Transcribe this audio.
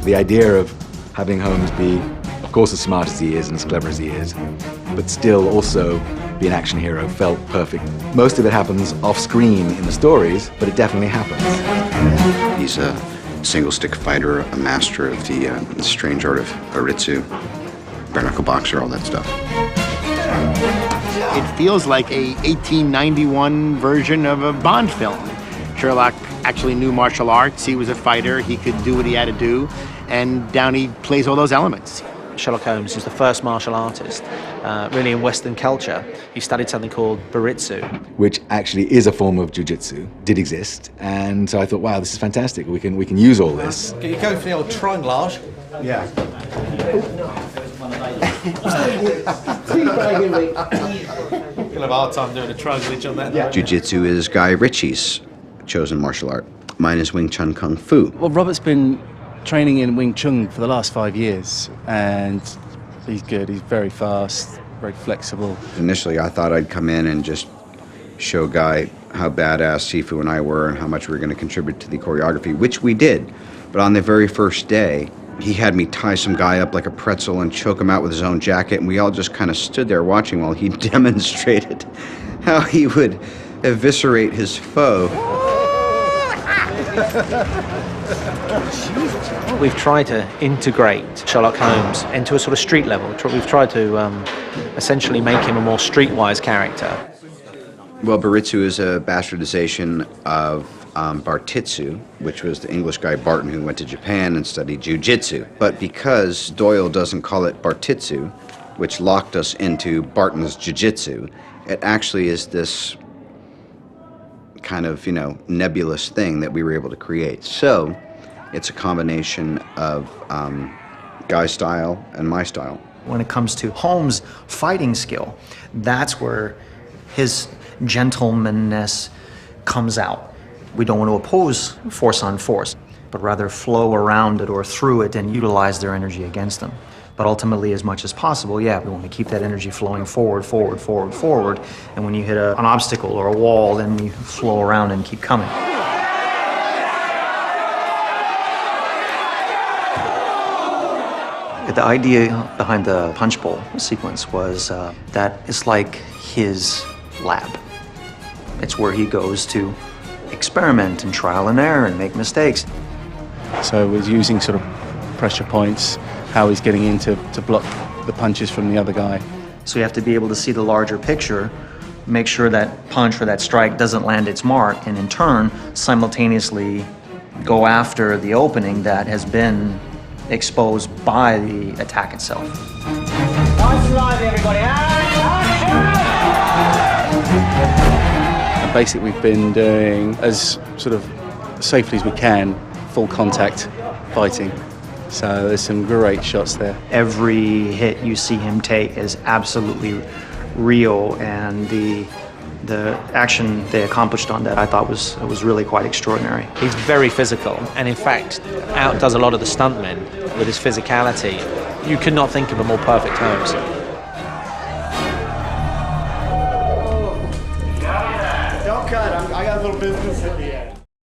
The idea of having Holmes be, of course, as smart as he is and as clever as he is, but still also be an action hero felt perfect. Most of it happens off-screen in the stories, but it definitely happens. He's a single-stick fighter, a master of the strange art of Baritsu, bare-knuckle boxer, all that stuff. It feels like a 1891 version of a Bond film. Sherlock actually knew martial arts, he was a fighter, he could do what he had to do, and Downey plays all those elements. Sherlock Holmes was the first martial artist, really in Western culture. He studied something called Baritsu. Which actually is a form of jiu-jitsu, did exist, and so I thought, wow, this is fantastic, we can use all this. Can you go for the old trianglage? Yeah. You'll have a hard time doing a triangle on that. Yeah. Jiu-jitsu is Guy Ritchie's chosen martial art. Mine is Wing Chun Kung Fu. Well, Robert's been training in Wing Chun for the last 5 years, and he's good. He's very fast, very flexible. Initially, I thought I'd come in and just show Guy how badass Sifu and I were and how much we were going to contribute to the choreography, which we did. But on the very first day, he had me tie some guy up like a pretzel and choke him out with his own jacket, and we all just kind of stood there watching while he demonstrated how he would eviscerate his foe. We've tried to integrate Sherlock Holmes into a sort of street level. We've tried to essentially make him a more streetwise character. Well, Baritsu is a bastardization of Bartitsu, which was the English guy Barton who went to Japan and studied jiu-jitsu. But because Doyle doesn't call it Bartitsu, which locked us into Barton's jiu-jitsu, it actually is this kind of, nebulous thing that we were able to create. So it's a combination of Guy's style and my style. When it comes to Holmes' fighting skill, that's where his gentlemanness comes out. We don't want to oppose force on force, but rather flow around it or through it and utilize their energy against them. But ultimately, as much as possible, we want to keep that energy flowing forward, forward, forward, forward. And when you hit an obstacle or a wall, then you flow around and keep coming. The idea behind the punch bowl sequence was that it's like his lab. It's where he goes to experiment and trial and error and make mistakes. So we're using sort of pressure points, how he's getting in to block the punches from the other guy. So you have to be able to see the larger picture, make sure that punch or that strike doesn't land its mark, and in turn, simultaneously go after the opening that has been exposed by the attack itself. Nice live, everybody. And basically we've been doing, as sort of safely as we can, full contact fighting. So there's some great shots there. Every hit you see him take is absolutely real, and the action they accomplished on that I thought was really quite extraordinary. He's very physical, and in fact outdoes a lot of the stuntmen with his physicality. You could not think of a more perfect Holmes. Don't cut, I got a little business in here.